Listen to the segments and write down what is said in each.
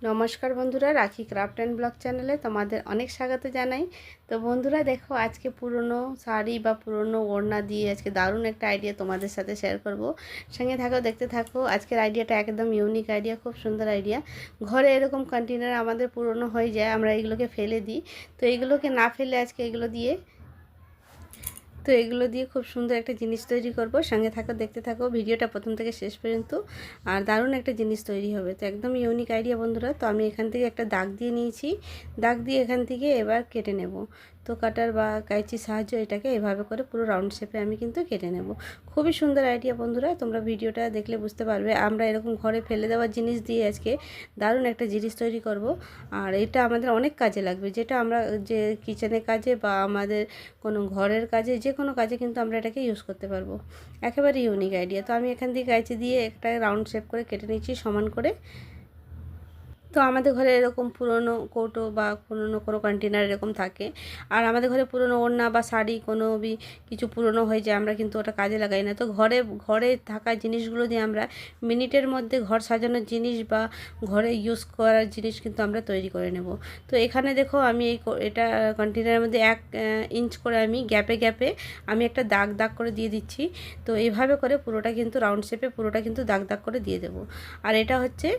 নমস্কার বন্ধুরা, রাখি ক্রাফট অ্যান্ড ব্লগ চ্যানেলে তোমাদের অনেক স্বাগত জানাই। তো বন্ধুরা দেখো, আজকে পুরনো শাড়ি বা পুরনো ওড়না দিয়ে আজকে দারুণ একটা আইডিয়া তোমাদের সাথে শেয়ার করব। সঙ্গে থাকো, দেখতে থাকো। আজকের আইডিয়াটা একদম ইউনিক আইডিয়া, খুব সুন্দর আইডিয়া। ঘরে এরকম কন্টেনার আমাদের পুরনো হয়ে যায়, আমরা এগুলোকে ফেলে দিই। তো এগুলোকে না ফেলে আজকে এগুলো দিয়ে খুব সুন্দর একটা জিনিস তৈরি করব। সঙ্গে থাকো, দেখতে থাকো ভিডিওটা প্রথম থেকে শেষ পর্যন্ত। আর দারুণ একটা জিনিস তৈরি হবে। তো একদম ইউনিক আইডিয়া বন্ধুরা। তো আমি এখান থেকে একটা দাগ দিয়ে নিয়েছি। দাগ দিয়ে এখান থেকে এবার কেটে নেব। তো কাটার বা কাঁচির সাহায্যে এটাকে এভাবে করে পুরো রাউন্ড শেপে আমি কিন্তু কেটে নেব। খুবই সুন্দর আইডিয়া বন্ধুরা, তোমরা ভিডিওটা দেখলে বুঝতে পারবে। আমরা এরকম ঘরে ফেলে দেওয়ার জিনিস দিয়ে আজকে দারুণ একটা জিনিস তৈরি করব। আর এটা আমাদের অনেক কাজে লাগবে, যেটা আমরা যে কিচেনের কাজে বা আমাদের কোনো ঘরের কাজে, যে কোনো কাজে কিন্তু আমরা এটাকে ইউজ করতে পারবো। একেবারে ইউনিক আইডিয়া। তো আমি এখান থেকে কাঁচি দিয়ে একটা রাউন্ড শেপ করে কেটে নিচ্ছি সমান করে। তো আমাদের ঘরে এরকম পুরনো কৌটো বা পুরনো কোনো কন্টেনার এরকম থাকে। আর আমাদের ঘরে পুরনো ওড়না বা শাড়ি কিছু পুরনো হয়ে যায়, আমরা কিন্তু ওটা কাজে লাগাই না। তো ঘরে ঘরে থাকা জিনিসগুলো দিয়ে আমরা মিনিটের মধ্যে ঘর সাজানোর জিনিস বা ঘরে ইউজ করার জিনিস কিন্তু আমরা তৈরি করে নেব। তো এখানে দেখো, আমি এটা কন্টেনারের মধ্যে 1 ইঞ্চ করে আমি গ্যাপে গ্যাপে আমি একটা দাগ দাগ করে দিয়ে দিচ্ছি। তো এইভাবে করে পুরোটা কিন্তু রাউন্ড শেপে পুরোটা কিন্তু দাগ দাগ করে দিয়ে দেব। আর এটা হচ্ছে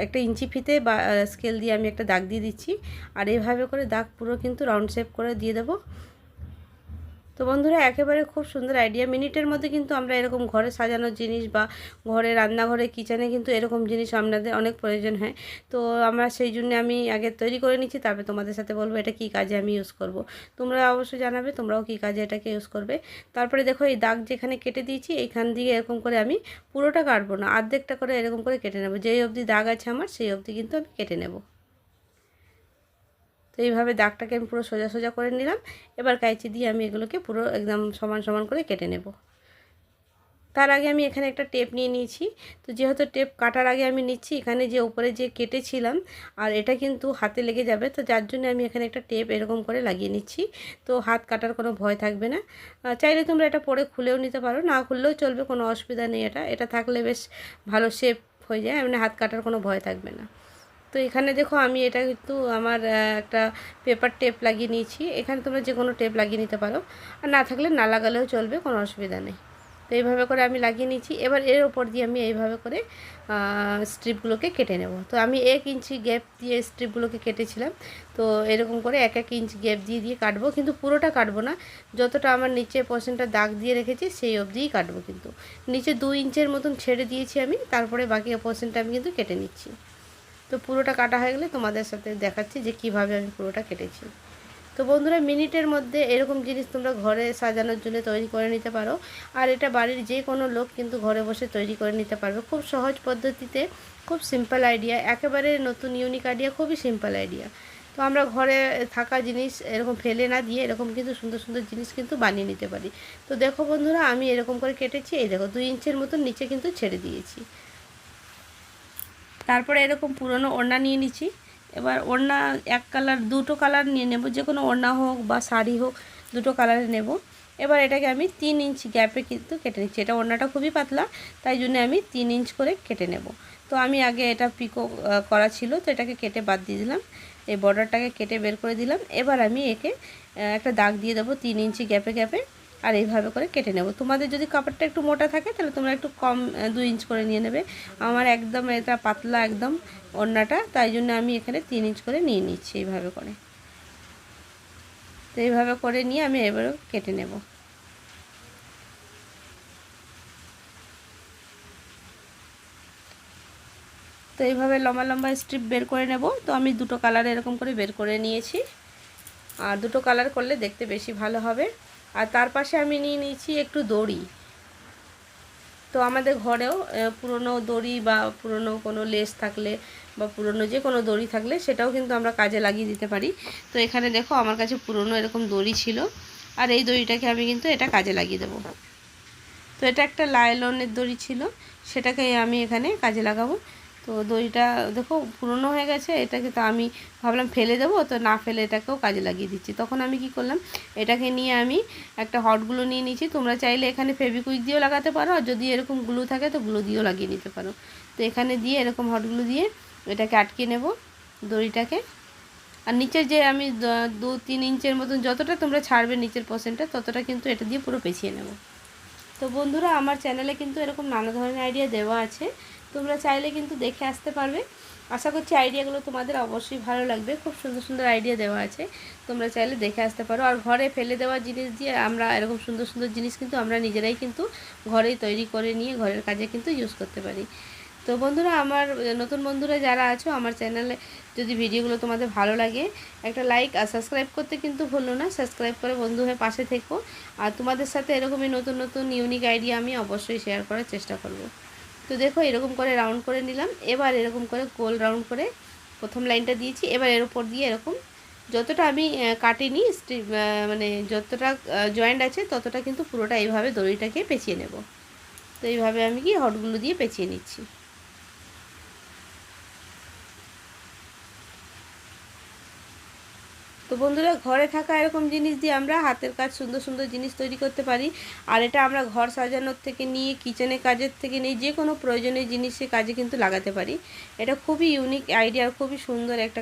একটা ইঞ্চি ফিতে বা স্কেল দিয়ে আমি একটা দাগ দিয়ে দিচ্ছি। আর এইভাবে করে দাগ পুরো কিন্তু রাউন্ড শেপ করে দিয়ে দেবো। তো বন্ধুরা, একেবারে খুব সুন্দর আইডিয়া। মিনিটের মধ্যে কিন্তু আমরা এরকম ঘরে সাজানোর জিনিস বা ঘরে রান্নাঘরে কিচেনে কিন্তু এরকম জিনিস আমাদের অনেক প্রয়োজন হয়। তো আমরা সেই জন্য আমি আগে তৈরি করে নিচ্ছি, তারপরে তোমাদের সাথে বলবো এটা কী কাজে আমি ইউজ করব। তোমরা অবশ্যই জানাবে তোমরাও কী কাজে এটাকে ইউজ করবে। তারপরে দেখো, এই দাগ যেখানে কেটে দিয়েছি এইখান দিয়ে এরকম করে আমি পুরোটা কাটবো না, অর্ধেকটা করে এরকম করে কেটে নেব। যেই অবধি দাগ আছে আমার সেই অবধি কিন্তু আমি কেটে নেব। তো এইভাবে দাগটাকে আমি পুরো সোজা সোজা করে নিলাম। এবার কাঁচি দিয়ে আমি এগুলোকে পুরো একদম সমান সমান করে কেটে নেব। তার আগে আমি এখানে একটা টেপ নিয়ে নিয়েছি। তো যেহেতু টেপ কাটার আগে আমি নিচ্ছি, এখানে যে উপরে যে কেটেছিলাম আর এটা কিন্তু হাতে লেগে যাবে, তো যার জন্য আমি এখানে একটা টেপ এরকম করে লাগিয়ে নিচ্ছি। তো হাত কাটার কোনো ভয় থাকবে না। চাইলে তোমরা এটা পরে খুলেও নিতে পারো, না খুললেও চলবে, কোনো অসুবিধা নেই। এটা থাকলে বেশ ভালো শেপ হয়ে যায়, মানে হাত কাটার কোনো ভয় থাকবে না। তো এখানে দেখো, আমি এটা কিন্তু আমার একটা পেপার টেপ লাগিয়ে নিয়েছি। এখানে তোমরা যে কোনো টেপ লাগিয়ে নিতে পারো, আর না থাকলে না লাগালেও চলবে, কোনো অসুবিধা নেই। তো এইভাবে করে আমি লাগিয়ে নিয়েছি। এবার এর ওপর দিয়ে আমি এইভাবে করে স্ট্রিপগুলোকে কেটে নেব। তো আমি 1 ইঞ্চি গ্যাপ দিয়ে স্ট্রিপগুলোকে কেটেছিলাম। তো এরকম করে 1 ইঞ্চ গ্যাপ দিয়ে দিয়ে কাটবো, কিন্তু পুরোটা কাটবো না। যতটা আমার নিচে পোর্শনটা দাগ দিয়ে রেখেছি সেই অবধিই কাটবো। কিন্তু নিচে 2 ইঞ্চের মতন ছেড়ে দিয়েছি আমি, তারপরে বাকি পোর্শনটা আমি কিন্তু কেটে নিচ্ছি। তো পুরোটা কাটা হয়ে গেলে তোমাদের সাথে দেখাচ্ছি যে কিভাবে আমি পুরোটা কেটেছি। তো বন্ধুরা, মিনিটের মধ্যে এরকম জিনিস তোমরা ঘরে সাজানোর জন্য তৈরি করে নিতে পারো। আর এটা বাড়ির যে কোনো লোক কিন্তু ঘরে বসে তৈরি করে নিতে পারবে খুব সহজ পদ্ধতিতে। খুব সিম্পল আইডিয়া, একেবারে নতুন ইউনিক আইডিয়া, খুবই সিম্পল আইডিয়া। তো আমরা ঘরে থাকা জিনিস এরকম ফেলে না দিয়ে এরকম কিন্তু সুন্দর সুন্দর জিনিস কিন্তু বানিয়ে নিতে পারি। তো দেখো বন্ধুরা, আমি এরকম করে কেটেছি। এই দেখো, 2 ইঞ্চের মতন নিচে কিন্তু ছেড়ে দিয়েছি। তারপরে এরকম পুরনো ওড়না নিয়ে নিচ্ছি। এবার ওড়না এক কালার, দুটো কালার নিয়ে নেব, যে কোনো ওড়না হোক বা শাড়ি হোক, দুটো কালারে নেব। এবার এটাকে আমি 3 ইঞ্চ গ্যাপে কিন্তু কেটে নিচ্ছি। এটা ওড়নাটা খুবই পাতলা, তাই জন্য আমি 3 ইঞ্চ করে কেটে নেব। তো আমি আগে এটা পিকো করা ছিল, তো এটাকে কেটে বাদ দিয়ে দিলাম। এই বর্ডারটাকে কেটে বের করে দিলাম। এবার আমি একে একটা দাগ দিয়ে দেবো 3 ইঞ্চি গ্যাপে গ্যাপে। আর এইভাবে করে কেটে নেব। তোমাদের যদি কাপড়টা একটু মোটা থাকে তাহলে তোমরা একটু কম 2 ইঞ্চ করে নিয়ে নেবে। আমার একদম এটা পাতলা একদম ওড়নাটা, তাই জন্য আমি এখানে 3 ইঞ্চ করে নিয়ে নিচ্ছি এইভাবে করে। তো এইভাবে করে নিয়ে আমি এবারে কেটে নেব। তো এইভাবে লম্বা লম্বা স্ট্রিপ বের করে নেব। তো আমি দুটো কালার এরকম করে বের করে নিয়েছি। আর দুটো কালার করলে দেখতে বেশি ভালো হবে। আর তার পাশে আমি নিয়ে নিয়েছি একটু দড়ি। তো আমাদের ঘরেও পুরনো দড়ি বা পুরনো কোনো লেস থাকলে বা পুরনো যে কোনো দড়ি থাকলে সেটাও কিন্তু আমরা কাজে লাগিয়ে দিতে পারি। তো এখানে দেখো, আমার কাছে পুরনো এরকম দড়ি ছিল, আর এই দড়িটাকে আমি কিন্তু এটা কাজে লাগিয়ে দেবো। তো এটা একটা লাইলনের দড়ি ছিল, সেটাকে আমি এখানে কাজে লাগাবো। তো দড়িটা দেখো পুরনো হয়ে গেছে, এটাকে তো আমি ভাবলাম ফেলে দেবো, তো না ফেলে এটাকেও কাজে লাগিয়ে দিচ্ছি। তখন আমি কি করলাম, এটাকে নিয়ে আমি একটা হট গ্লু নিয়ে নিয়েছি। তোমরা চাইলে এখানে ফেভিকুইক দিয়েও লাগাতে পারো, আর যদি এরকম গ্লু থাকে তো গ্লু দিয়েও লাগিয়ে নিতে পারো। তো এখানে দিয়ে এরকম হট গ্লু দিয়ে এটাকে আটকে নেব দড়িটাকে। আর নিচের যে আমি 2-3 ইঞ্চের মতন যতটা তোমরা ছাড়বে নিচের পোর্শনটা ততটা কিন্তু এটা দিয়ে পুরো পেঁচিয়ে নেব। তো বন্ধুরা আমার চ্যানেলে কিন্তু এরকম নানা ধরনের আইডিয়া দেওয়া আছে, তোমরা চাইলে কিন্তু দেখে আসতে পারবে। আশা করছি আইডিয়াগুলো তোমাদের অবশ্যই ভালো লাগবে। খুব সুন্দর সুন্দর আইডিয়া দেওয়া আছে, তোমরা চাইলে দেখে আসতে পারো। আর ঘরে ফেলে দেওয়া জিনিস দিয়ে আমরা এরকম সুন্দর সুন্দর জিনিস কিন্তু আমরা নিজেরাই কিন্তু ঘরেই তৈরি করে নিয়ে ঘরের কাজে কিন্তু ইউজ করতে পারি। তো বন্ধুরা আমার নতুন বন্ধুরা যারা আছো আমার চ্যানেলে যদি ভিডিওগুলো তোমাদের ভালো লাগে একটা লাইক আর সাবস্ক্রাইব করতে কিন্তু ভুলো না। সাবস্ক্রাইব করে বন্ধু হয়ে পাশে থেকো। আর তোমাদের সাথে এরকমই নতুন নতুন ইউনিক আইডিয়া আমি অবশ্যই শেয়ার করার চেষ্টা করব। তো দেখো এরকম করে রাউন্ড করে নিলাম। এবার এরকম করে গোল রাউন্ড করে প্রথম লাইনটা দিয়েছি। এবার এর উপর দিয়ে এরকম যতটা আমি কাটিনি মানে যতটা জয়েন্ট আছে ততটা কিন্তু পুরোটা এইভাবে দড়িটাকে পেঁচিয়ে নেব। তো এইভাবে আমি কি হটগুলো দিয়ে পেঁচিয়ে নিচ্ছি। তো বন্ধুরা ঘরে থাকা এরকম জিনিস দিয়ে আমরা হাতের কাজ সুন্দর সুন্দর জিনিস তৈরি করতে পারি। আর এটা আমরা ঘর সাজানোর থেকে নিয়ে কিচেনের কাজের থেকে নিয়ে যে কোনো প্রয়োজনীয় জিনিসের কাজে কিন্তু লাগাতে পারি। এটা খুবই ইউনিক আইডিয়া, খুবই সুন্দর একটা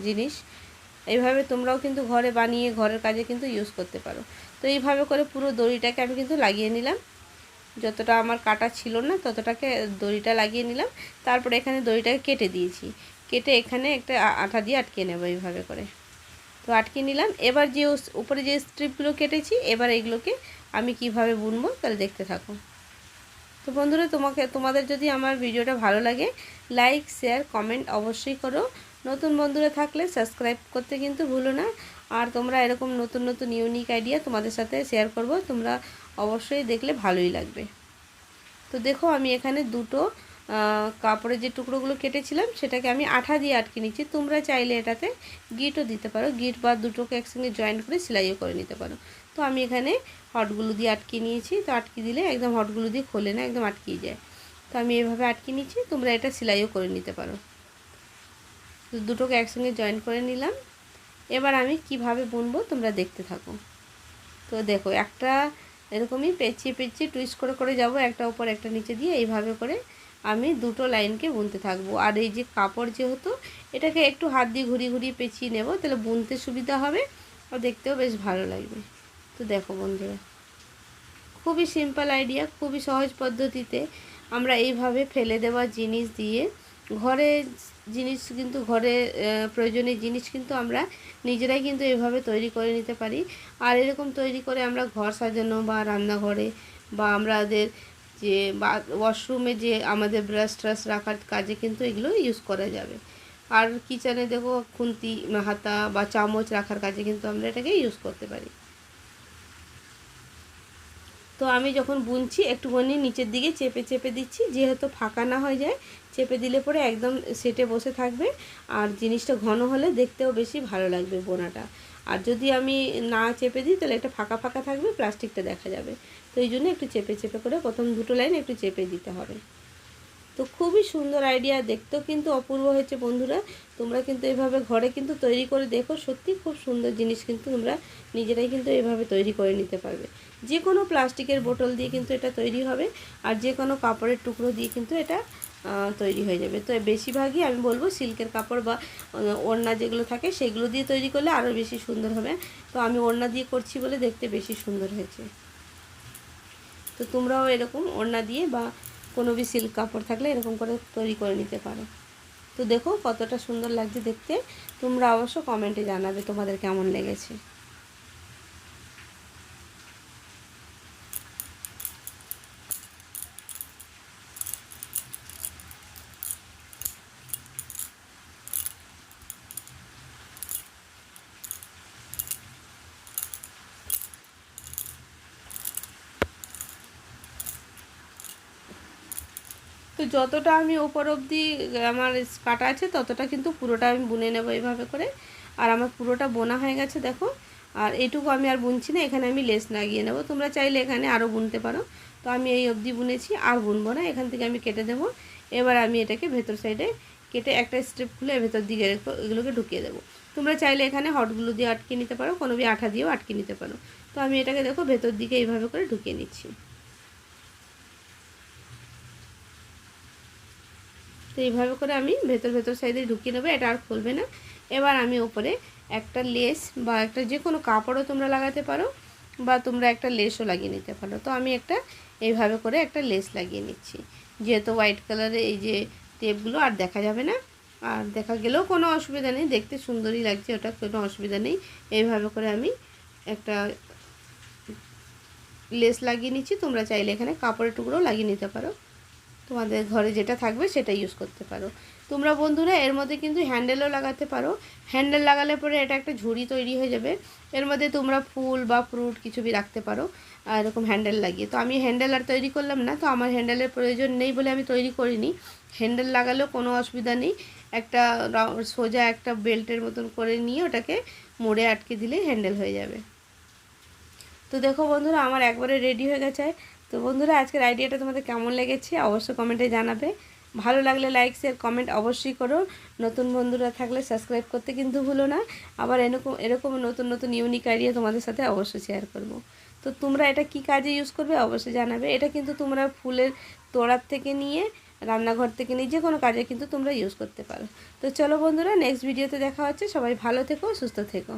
জিনিস। এইভাবে তোমরাও কিন্তু ঘরে বানিয়ে ঘরের কাজে কিন্তু ইউজ করতে পারো। তো এইভাবে করে পুরো দড়িটাকে আমি কিন্তু লাগিয়ে নিলাম। যতটা আমার কাটা ছিল না ততটাকে দড়িটা লাগিয়ে নিলাম। তারপরে এখানে দড়িটাকে কেটে দিয়েছি, কেটে এখানে একটা আঠা দিয়ে আটকে নেব এইভাবে করে। তো আটকে নিলাম। এবার যে উপরে যে স্ট্রিপগুলো কেটেছি এবার এগুলোকে আমি কিভাবে বুনবো তাহলে দেখতে থাকো। তো বন্ধুরা তোমাদের যদি আমার ভিডিওটা ভালো লাগে লাইক শেয়ার কমেন্ট অবশ্যই করো। নতুন বন্ধুরা থাকলে সাবস্ক্রাইব করতে কিন্তু ভুলো না। আর তোমরা এরকম নতুন নতুন ইউনিক আইডিয়া তোমাদের সাথে শেয়ার করব, তোমরা অবশ্যই দেখলে ভালোই লাগবে। তো দেখো আমি এখানে দুটো কাপড়ের যে টুকরোগুলো কেটেছিলাম সেটাকে আমি আঠা দিয়ে আটকে নিচ্ছি। তোমরা চাইলে এটাতে গিটও দিতে পারো, গিট বা দুটোকে একসঙ্গে জয়েন্ট করে সেলাইও করে নিতে পারো। তো আমি এখানে হটগুলো দিয়ে আটকে নিয়েছি। তো আটকে দিলে একদম হটগুলো দিয়ে খোলে না, একদম আটকেই যায়। তো আমি এভাবে আটকে নিচ্ছি, তোমরা এটা সেলাইও করে নিতে পারো। তো দুটোকে একসঙ্গে জয়েন্ট করে নিলাম। এবার আমি কিভাবে বুনবো তোমরা দেখতে থাকো। তো দেখো একটা এরকমই পেঁচিয়ে পেঁচিয়ে টুইস্ট করে করে যাব, একটা উপর একটা নিচে দিয়ে এইভাবে করে আমি দুটো লাইনকে বুনতে থাকবো। আর এই যে কাপড় যেহেতু এটাকে একটু হাত দিয়ে ঘুরিয়ে ঘুরিয়ে পেঁচিয়ে নেব, তাহলে বুনতে সুবিধা হবে আর দেখতেও বেশ ভালো লাগবে। তো দেখো বন্ধুরা খুবই সিম্পল আইডিয়া, খুবই সহজ পদ্ধতিতে আমরা এইভাবে ফেলে দেওয়া জিনিস দিয়ে ঘরে জিনিস কিন্তু ঘরে প্রয়োজনীয় জিনিস কিন্তু আমরা নিজেরাই কিন্তু এইভাবে তৈরি করে নিতে পারি। আর এরকম তৈরি করে আমরা ঘর সাজানো বা রান্নাঘরে বা আমাদের যে ওয়াশরুমে যে আমাদের ব্রাশ ট্রাশ রাখার কাজে কিন্তু এগুলো ইউজ করা যাবে। আর কিচেনে দেখো খুন্তি হাতা বা চামচ রাখার কাজে কিন্তু আমরা এটাকে ইউজ করতে পারি। তো আমি যখন বুনছি একটুখানি নিচের দিকে চেপে চেপে দিচ্ছি, যেহেতু ফাঁকা না হয়ে যায়। চেপে দিলে পরে একদম সেটে বসে থাকবে আর জিনিসটা ঘন হলে দেখতেও বেশি ভালো লাগবে বোনাটা। আর যদি আমি না চেপে দিই তাহলে একটা ফাঁকা ফাঁকা থাকবে, প্লাস্টিকটা দেখা যাবে। তো এই জন্য একটু চেপে চেপে করে প্রথম দুটো লাইন একটু চেপে দিতে হবে। তো খুবই সুন্দর আইডিয়া, দেখতেও কিন্তু অপূর্ব হয়েছে বন্ধুরা। তোমরা কিন্তু এভাবে ঘরে কিন্তু তৈরি করে দেখো, সত্যি খুব সুন্দর জিনিস কিন্তু তোমরা নিজেরাই কিন্তু এভাবে তৈরি করে নিতে পারবে। যে কোনো প্লাস্টিকের বোতল দিয়ে কিন্তু এটা তৈরি হবে আর যে কোনো কাপড়ের টুকরো দিয়ে কিন্তু এটা তৈরি হয়ে যাবে। তো বেশিরভাগই আমি বলবো সিল্কের কাপড় বা ওড়না যেগুলো থাকে সেগুলো দিয়ে তৈরি করলে আরও বেশি সুন্দর হবে। তো আমি ওড়না দিয়ে করছি বলে দেখতে বেশি সুন্দর হয়েছে। তো তোমরাও এরকম ওড়না দিয়ে বা কোনো भी সিল্ক কাপড় থাকলে এরকম করে তৈরি করে নিতে পারো। তো দেখো কতটা সুন্দর লাগছে দেখতে, তোমরা অবশ্য কমেন্টে জানাবে তোমাদের কেমন লেগেছে। তো যতটা আমি ওপর অবধি আমার কাটা আছে ততটা কিন্তু পুরোটা আমি বুনে নেব এইভাবে করে। আর আমার পুরোটা বোনা হয়ে গেছে দেখো। আর এইটুকু আমি আর বুনছি না, এখানে আমি লেস লাগিয়ে নেব। তোমরা চাইলে এখানে আরও বুনতে পারো। তো আমি এই অবধি বুনেছি, আর বুনবো না, এখান থেকে আমি কেটে দেবো। এবার আমি এটাকে ভেতর সাইডে কেটে একটা স্ট্রিপ খুলে ভেতর দিকে এগুলোকে ঢুকিয়ে দেবো। তোমরা চাইলে এখানে হটগুলো দিয়ে আটকে নিতে পারো, কোনো আঠা দিয়েও আটকে নিতে পারো। তো আমি এটাকে দেখো ভেতর দিকে এইভাবে করে ঢুকিয়ে নিচ্ছি। তো এইভাবে করে আমি ভেতর সাইডে ঢুকিয়ে নেবো, এটা আর খুলবে না। এবার আমি ওপরে একটা লেস বা একটা যে কোনো কাপড়ও তোমরা লাগাতে পারো, বা তোমরা একটা লেসও লাগিয়ে নিতে পারো। তো আমি একটা এইভাবে করে একটা লেস লাগিয়ে নিচ্ছি, যেহেতু হোয়াইট কালারের এই যে টেপগুলো আর দেখা যাবে না, আর দেখা গেলেও কোনো অসুবিধা নেই, দেখতে সুন্দরই লাগছে, ওটা কোনো অসুবিধা নেই। এইভাবে করে আমি একটা লেস লাগিয়ে নিচ্ছি। তোমরা চাইলে এখানে কাপড়ের টুকরো লাগিয়ে নিতে পারো, তোমাদের ঘরে যেটা থাকবে সেটা ইউজ করতে পারো। তোমরা বন্ধুরা এর মধ্যে কিন্তু হ্যান্ডেলও লাগাতে পারো। হ্যান্ডেল লাগালে পরে এটা একটা ঝুড়ি তৈরি হয়ে যাবে, এর মধ্যে তোমরা ফুল বা ফ্রুট কিছু বি রাখতে পারো এরকম হ্যান্ডেল লাগিয়ে। তো আমি হ্যান্ডেল আর তৈরি করলাম না, তো আমার হ্যান্ডেলের প্রয়োজন নেই বলে আমি তৈরি করিনি। হ্যান্ডেল লাগালেও কোনো অসুবিধা নেই, একটা সোজা একটা বেল্টের মতন করে নিয়ে ওটাকে মোড়ে আটকে দিলেই হ্যান্ডেল হয়ে যাবে। তো দেখো বন্ধুরা আমার একবারে রেডি হয়ে গেছে। তো বন্ধুরা আজকের আইডিয়াটা তোমাদের কেমন লেগেছে অবশ্যই কমেন্টে জানাবে। ভালো লাগলে লাইক শেয়ার কমেন্ট অবশ্যই করো। নতুন বন্ধুরা থাকলে সাবস্ক্রাইব করতে কিন্তু ভুলো না। আবার এরকম নতুন ইউনিক আইডিয়া তোমাদের সাথে অবশ্যই শেয়ার করব। তো তোমরা এটা কি কাজে ইউজ করবে অবশ্যই জানাবে। এটা কিন্তু তোমরা ফুলের তোড়ার থেকে নিয়ে রান্নাঘর থেকে নিয়ে যে কোনো কাজে কিন্তু তোমরা ইউজ করতে পারো। তো চলো বন্ধুরা নেক্সট ভিডিওতে দেখা হচ্ছে। সবাই ভালো থেকো, সুস্থ থেকো।